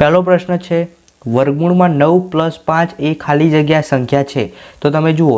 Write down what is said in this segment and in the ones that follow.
પહેલો પ્રશ્ન છે વર્ગમૂળમાં 9 + 5 એ ખાલી જગ્યા સંખ્યા છે. તો તમે જુઓ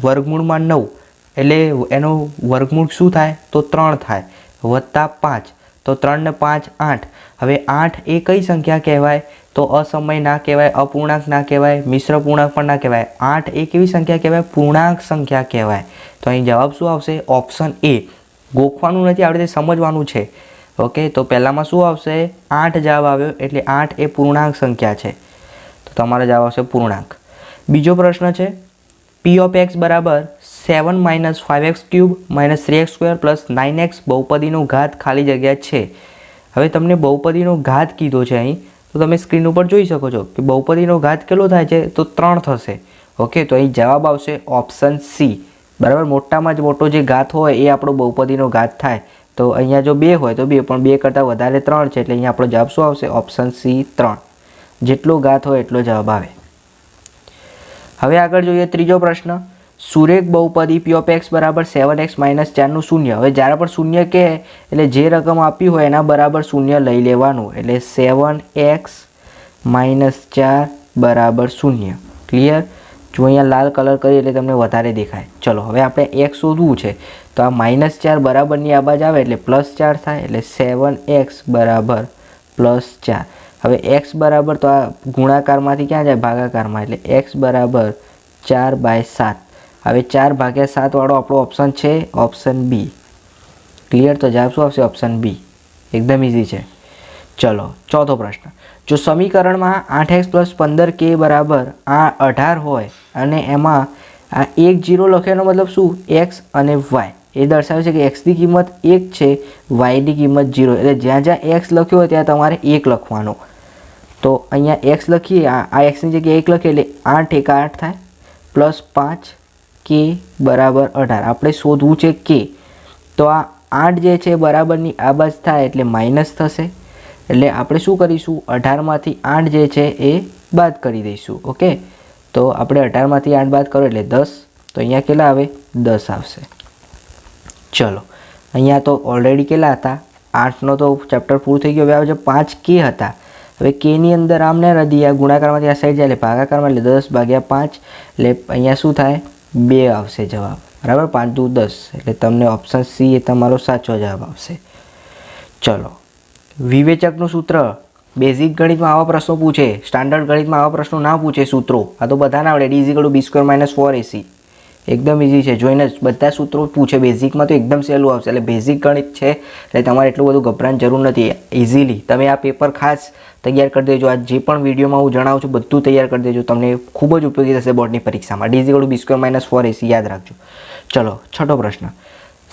વર્ગમૂળમાં 9 એટલે એનો વર્ગમૂળ શું થાય તો 3 થાય વત્તા 5 તો 3 ને 5 8. હવે 8 એ કઈ સંખ્યા કહેવાય તો અસમય ના કહેવાય, અપૂર્ણાંક ના કહેવાય, મિશ્ર પૂર્ણાંક પણ ના કહેવાય. 8 એ કેવી સંખ્યા કહેવાય પૂર્ણાંક સંખ્યા કહેવાય. તો અહીં જવાબ શું આવશે ઓપ્શન એ. ગોખવાનું નથી, આપણે સમજવાનું છે. ઓકે, તો પહેલામાં શું આવશે 8 જવાબ આવ્યો એટલે 8 એ પૂર્ણાંક સંખ્યા છે. તો તમારો જવાબ આવશે પૂર્ણાંક. બીજો પ્રશ્ન છે p of x બરાબર 7 - 5x³ - 3x² + 9x બહુપદીનો ઘાત ખાલી જગ્યા છે. હવે તમને બહુપદીનો ઘાત કીધો છે અહીં, તો તમે સ્ક્રીન ઉપર જોઈ શકો છો કે બહુપદીનો ઘાત કેટલો થાય છે તો 3 થશે. ઓકે, તો અહીં જવાબ આવશે ઓપ્શન સી. બરાબર, મોટામાં જ મોટો જે ઘાત હોય એ આપણો બહુપદીનો ઘાત થાય. તો અહીંયા જો 2 હોય તો 2, પણ 2 કરતાં વધારે 3 છે એટલે અહીંયા આપણો જવાબ શું આવશે ઓપ્શન સી 3. જેટલો ઘાત હોય એટલો જવાબ આવે. હવે આગળ જોઈએ ત્રીજો પ્રશ્ન. સુરેખ બહુપદી p of x બરાબર 7x - 4 નું શૂન્ય. હવે જ્યારે પણ શૂન્ય કહે એટલે જે રકમ આપી હોય એના બરાબર શૂન્ય લઈ લેવાનું. એટલે 7x - 4 બરાબર શૂન્ય. ક્લિયર? જો અહીંયા લાલ કલર કરીએ એટલે તમને વધારે દેખાય. ચલો હવે આપણે x શોધવું છે, તો આ -4 બરાબરની આ બાજુ આવે એટલે +4 થાય. એટલે 7x બરાબર +4. હવે x બરાબર તો આ ગુણાકારમાંથી ક્યાં જાય ભાગાકારમાં, એટલે x બરાબર 4/7. હવે 4/7 વાળો આપણો ઓપ્શન છે ઓપ્શન બી. ક્લિયર? તો જવાબ શું આવશે ઓપ્શન બી. એકદમ ઇઝી છે. ચલો ચોથો પ્રશ્ન. જો સમીકરણમાં 8x + 15k બરાબર આ 18 હોય અને એમાં આ 1 0 લખેનો મતલબ શું x અને y એ દર્શાવે છે કે x ની કિંમત 1 છે, y ની કિંમત 0. એટલે જ્યાં જ્યાં x લખ્યો હોય ત્યાં તમારે 1 લખવાનો. તો અહીંયા x લખીએ, આ x ની જગ્યાએ 1 લખીએ એટલે 8 × 8 થાય +5k બરાબર 18. આપણે શોધવું છે k. તો આ 8 જે છે બરાબરની આ બાજુ થાય એટલે માઇનસ થશે. એટલે આપણે શું કરીશું 18માંથી 8 જે છે એ બાદ કરી દઈશું. ઓકે, તો આપણે 18માંથી 8 બાદ કરો એટલે 10. તો અહીંયા કેટલા આવે 10 આવશે. ચલો અહીંયા તો ઓલરેડી કેટલા હતા 8નો તો ચેપ્ટર પૂરું થઈ ગયું. હવે આવે છે 5k હતા. હવે k ની અંદર આમને રદી આ ગુણાકારમાંથી આ સાઈડ જાય એટલે ભાગાકારમાં એટલે 10/5. એટલે અહીંયા શું થાય 2 આવશે જવાબ. બરાબર, 5 દુ 10 એટલે તમને ઓપ્શન સી એ તમારો સાચો જવાબ આવશે. ચલો વિવેચકનું સૂત્ર. બેઝિક ગણિતમાં આવા પ્રશ્નો પૂછે, સ્ટાન્ડર્ડ ગણિતમાં આવા પ્રશ્નો ના પૂછે સૂત્રો. આ તો બધાને આવડે. d = b² - 4ac. એકદમ ઇઝી છે, જોઈને જ બધા સૂત્રો પૂછે. બેઝિકમાં તો એકદમ સહેલું આવશે. એટલે બેઝિક ગણિત છે એટલે તમારે એટલું બધું ગભરાવાની જરૂર નથી. ઇઝીલી તમે આ પેપર ખાસ તૈયાર કરી દેજો. આ જે પણ વિડીયોમાં હું જણાવું છું બધું તૈયાર કરી દેજો. તમને ખૂબ જ ઉપયોગી થશે બોર્ડની પરીક્ષામાં. d = b² - 4ac યાદ રાખજો. ચલો છઠ્ઠો પ્રશ્ન.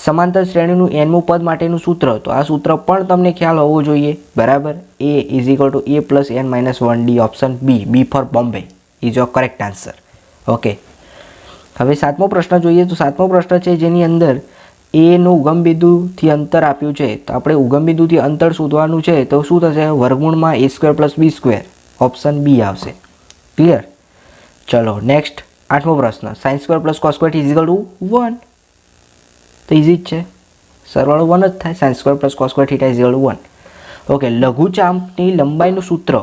સમાંતર શ્રેણીનું nમું પદ માટેનું સૂત્ર. તો આ સૂત્ર પણ તમને ખ્યાલ હોવો જોઈએ. બરાબર, a = a + n - 1d. Option B, B for Bombay is your correct answer. Okay, હવે સાતમો પ્રશ્ન જોઈએ. તો સાતમો પ્રશ્ન છે જેની અંદર a નું ઉગમ બિંદુથી અંતર આપ્યું છે. તો આપણે ઉગમ બિંદુથી અંતર શોધવાનું છે. તો શું થશે વર્ગમૂળમાં a² + b². ઓપ્શન બી આવશે. ક્લિયર? ચલો નેક્સ્ટ આઠમો પ્રશ્ન. sin² + cos² = 1. તો ઇઝી જ છે, સરવાળો 1 જ થાય. sin² + cos² = 1. ઓકે, લઘુચાપની લંબાઈનું સૂત્ર.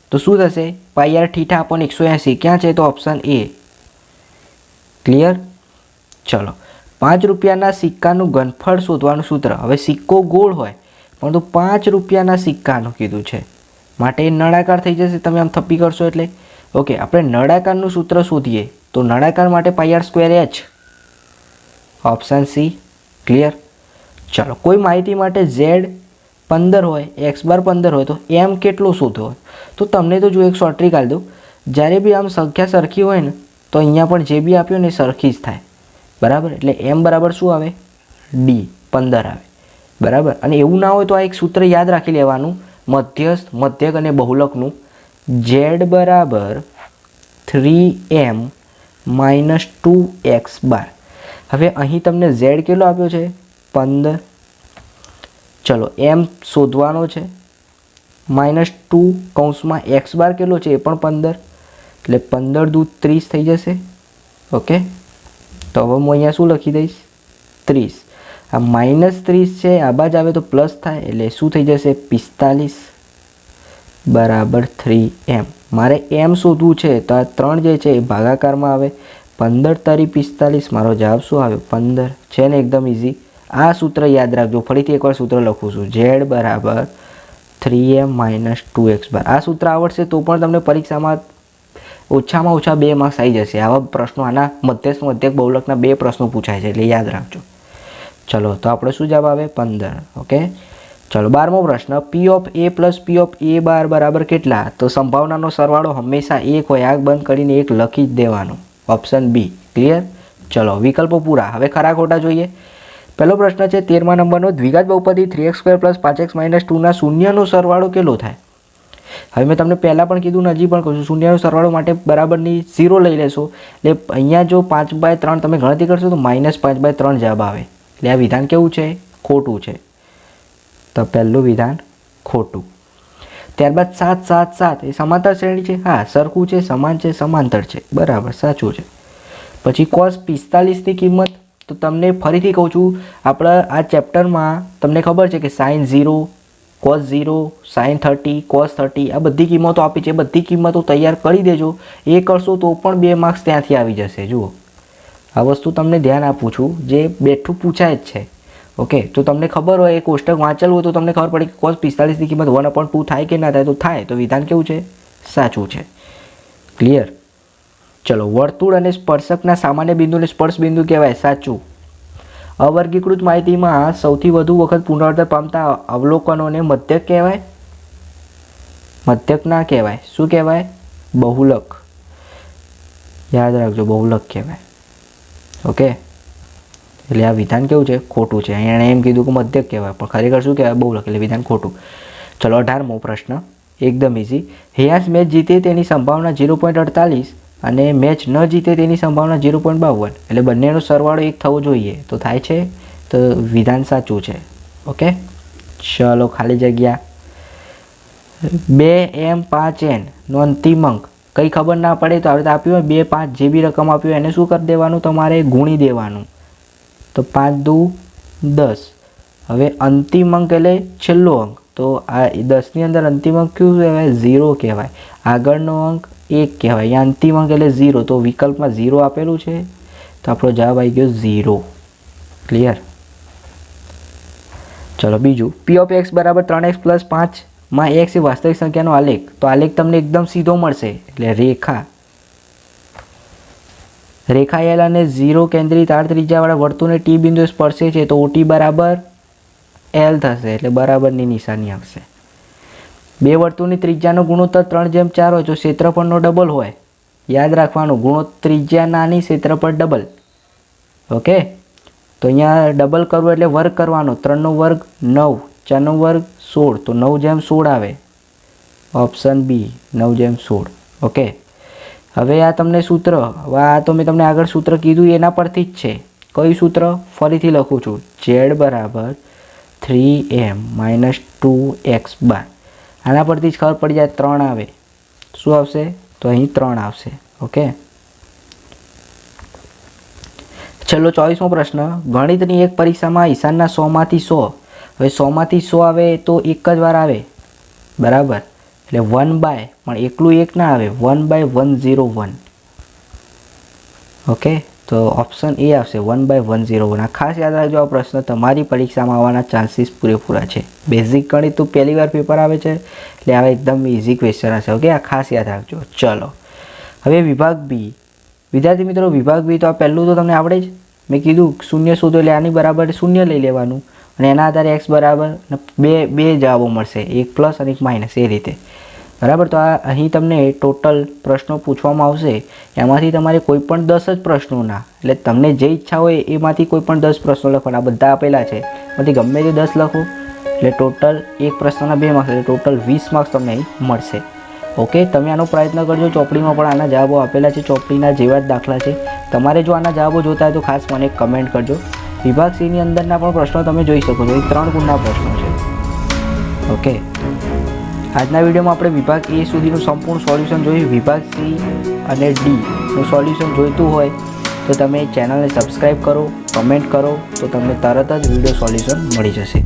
તો શું થશે πr/180. ક્યાં છે તો ઓપ્શન એ. ક્લિયર? ચલો 5 રૂપિયાના સિક્કાનું ઘનફળ શોધવાનું સૂત્ર. હવે સિક્કો ગોળ હોય પરંતુ 5 રૂપિયાના સિક્કાનું કીધું છે માટે નળાકાર થઈ જશે. તમે આમ થપ્પી કરશો એટલે. ઓકે, આપણે નળાકારનું સૂત્ર શોધીએ તો નળાકાર માટે πr²h. Option C. ક્લિયર? ચલો કોઈ માહિતી માટે z 15 હોય, x બાર 15 હોય તો m કેટલો શોધવો હોય. તો તમને તો જો એક શોર્ટ ટ્રીક આપી દઉં. જ્યારે બી આમ સંખ્યા સરખી હોય ને તો અહીંયા પણ જે બી આપ્યું ને સરખી જ થાય. બરાબર, એટલે m બરાબર શું આવે d 15 આવે. બરાબર, અને એવું ના હોય તો આ એક સૂત્ર યાદ રાખી લેવાનું મધ્યસ્થ, મધ્યક અને બહુલકનું. z બરાબર 3m - 2x બાર. હવે અહીં તમને z કેટલો આપ્યો છે 15. ચલો m શોધવાનો છે -2 કૌંસમાં x બાર કેટલો છે એ પણ 15. એટલે 15 દુ 30 થઈ જશે. ઓકે, તો હવે હું અહીંયા શું લખી દઈશ 30. આ -30 છે, આ બાજુ આવે તો પ્લસ થાય એટલે શું થઈ જશે 45. બરાબર 3m. મારે m શોધવું છે તો આ 3 જે છે એ ભાગાકારમાં આવે. 15 તારી 45. મારો જવાબ શું આવ્યો? 15 છે ને, એકદમ ઇઝી. આ સૂત્ર યાદ રાખજો. ફરીથી એકવાર સૂત્ર લખું છું. z બરાબર 3m - 2x બાર. આ સૂત્ર આવડશે તો પણ તમને પરીક્ષામાં ઓછામાં ઓછા 2 માર્ક્સ આવી જશે. આવા પ્રશ્નો, આના મધ્યક બહુલકના 2 પ્રશ્નો પૂછાય છે, એટલે યાદ રાખજો. ચલો, તો આપણે શું જવાબ આવે? 15. ઓકે, ચલો 12મો પ્રશ્ન. p of a plus p of a બાર બરાબર કેટલા? તો સંભાવનાનો સરવાળો હંમેશા 1 હોય. આગ બંધ કરીને 1 લખી જ દેવાનું. Option B. ક્લિયર? ચલો, વિકલ્પો પૂરા. હવે ખરા ખોટા જોઈએ. પહેલો પ્રશ્ન છે 13મા નંબરનો. દ્વિઘાત બહુપદી 3x² + 5x - 2 ના શૂન્યનો સરવાળો કેટલો થાય? હવે મેં તમને પહેલાં પણ કીધું ને, હજી પણ કહું છું, શૂન્યનો સરવાળો માટે બરાબરની 0 લઈ લેશો. એટલે અહીંયા જો 5/3 તમે ગણતરી કરશો તો -5/3 જવાબ આવે. એટલે આ વિધાન કેવું છે? ખોટું છે. તો પહેલું વિધાન ખોટું. ત્યારબાદ 7, 7, 7 એ સમાંતર શ્રેણી છે. હા, સરખું છે, સમાન છે, સમાંતર છે. બરાબર, સાચું છે. પછી cos 45ની કિંમત, તો તમને ફરીથી કહું છું, આપણા આ ચેપ્ટરમાં તમને ખબર છે કે sin 0, cos 0, sin 30, cos 30 આ બધી કિંમતો આપી છે. બધી કિંમતો તૈયાર કરી દેજો. એ કરશો તો પણ 2 માર્ક્સ ત્યાંથી આવી જશે. જુઓ, આ વસ્તુ તમને ધ્યાન આપું છું, જે બેઠું પૂછાય જ છે. ઓકે, તો તમને ખબર હોય, એ કોષ્ટક વાંચેલું હોય તો તમને ખબર પડે કે cos 45ની કિંમત 1/2 થાય કે ના થાય. તો થાય, તો વિધાન કેવું છે? સાચું છે. ક્લિયર? ચલો, વર્તુળ અને સ્પર્શકના સામાન્ય બિંદુને સ્પર્શ બિંદુ કહેવાય. સાચું. અવર્ગીકૃત માહિતીમાં સૌથી વધુ વખત પુનરાવર્તન પામતા અવલોકનોને મધ્યક કહેવાય? મધ્યક ના કહેવાય. શું કહેવાય? બહુલક. યાદ રાખજો, બહુલક કહેવાય. ઓકે, એટલે આ વિધાન કેવું છે? ખોટું છે. એણે એમ કીધું કે મધ્યક કહેવાય, પણ ખરેખર શું કહેવાય? બહુલક. એટલે વિધાન ખોટું. ચલો, 18મો પ્રશ્ન, એકદમ ઇઝી. હેયાસ મેચ જીતે તેની સંભાવના 0.48 અને મેચ ન જીતે તેની સંભાવના 0.52. એટલે બંનેનો સરવાળો 1 થવો જોઈએ. તો થાય છે, તો વિધાન સાચું છે. ઓકે, ચલો, ખાલી જગ્યા. 2m 5n નો અંતિમ અંક કંઈ ખબર ના પડે તો આવી રીતે આપ્યું હોય 2, 5 જે બી રકમ આપ્યું હોય એને શું કરી દેવાનું? તમારે ગુણી દેવાનું. તો 5 દુ 10. હવે અંતિમ અંક એટલે છેલ્લો અંક. તો આ 10ની અંદર અંતિમ અંક કયું કહેવાય? 0 કહેવાય. આગળનો અંક 1 કહેવાય. અહીંયા અંતિમ અંક એટલે 0. તો વિકલ્પમાં 0 આપેલું છે, તો આપણો જવાબ આવી ગયો 0. ક્લિયર? ચલો, બીજું. p ઓફ x બરાબર 3x + 5 માં x એ વાસ્તવિક સંખ્યાનો આલેખ. તો આલેખ તમને એકદમ સીધો મળશે. એટલે રેખા L અને 0 કેન્દ્રિત આડ ત્રિજ્યાવાળા વર્તુળને t બિંદુએ સ્પર્શે છે, તો OT બરાબર L થશે. એટલે બરાબરની નિશાની આવશે. બે વર્તુળની ત્રિજ્યાનો ગુણોત્તર 3/4 હોય તો ક્ષેત્રફળનો ડબલ હોય. યાદ રાખવાનું, ત્રિજ્યા નાની, ક્ષેત્રફળ ડબલ. ઓકે, તો અહીંયા ડબલ કરવું એટલે વર્ગ કરવાનો. 3નો વર્ગ 9, 4નો વર્ગ 16, તો 9/16 આવે. Option B, 9/16. ઓકે, હવે આ તમને સૂત્ર, આ તો મેં તમને આગળ સૂત્ર કીધું એના પરથી જ છે. કયું સૂત્ર? ફરીથી લખું છું. z બરાબર 3m - 2x બાર. આના પરથી જ ખબર પડી જાય. 3 આવે. શું આવશે? તો અહીં 3 આવશે. ઓકે, ચલો, 24મો પ્રશ્ન. ગણિતની એક પરીક્ષામાં ઈશાનના 100માંથી 100. હવે 100માંથી 100 આવે તો એક જ વાર આવે. બરાબર, એટલે 1/, પણ એકલું 1 ના આવે. 1/101. ઓકે, તો ઓપ્શન એ આવશે, 1/101. આ ખાસ યાદ રાખજો. આ પ્રશ્ન તમારી પરીક્ષામાં આવવાના ચાન્સીસ પૂરેપૂરા છે. બેઝિક ગણિત તો પહેલી વાર પેપર આવે છે, એટલે આવા એકદમ ઇઝી ક્વેશ્ચન હશે. ઓકે, આ ખાસ યાદ રાખજો. ચલો, હવે વિભાગ બી. વિદ્યાર્થી મિત્રો, વિભાગ બી તો આ પહેલું તો તમને આવડે જ. મેં કીધું શૂન્ય શોધો એટલે આની બરાબર 0 લઈ લેવાનું, અને એના આધારે x બરાબર બે જવાબો મળશે, એક પ્લસ અને એક માઇનસ, એ રીતે. બરાબર, તો આ અહીં તમને ટોટલ પ્રશ્નો પૂછવામાં આવશે. એમાંથી તમારે કોઈ પણ 10 જ પ્રશ્નોના, એટલે તમને જે ઈચ્છા હોય એમાંથી કોઈ પણ 10 પ્રશ્નો લખવાના. બધા આપેલા છે, એમાંથી ગમે તે 10 લખો, એટલે ટોટલ એક પ્રશ્નના 2 માર્ક્સ, એટલે ટોટલ 20 માર્ક્સ તમને અહીં મળશે. ઓકે, તમે આનો પ્રયત્ન કરજો. ચોપડીમાં પણ આના જવાબો આપેલા છે, ચોપડીના જેવા જ દાખલા છે. તમારે જો આના જવાબો જોતા હોય તો ખાસ મને કમેન્ટ કરજો. વિભાગ સીની અંદરના પણ પ્રશ્નો તમે જોઈ શકો છો. એ 3 ગુણના પ્રશ્નો છે. ઓકે, આજના વિડીયોમાં આપણે વિભાગ એ સુધીનું સંપૂર્ણ સોલ્યુશન જોયું. વિભાગ સી અને ડીનું સોલ્યુશન જોઈતું હોય તો તમે ચેનલને સબસ્ક્રાઈબ કરો, કમેન્ટ કરો, તો તમને તરત જ વિડીયો સોલ્યુશન મળી જશે.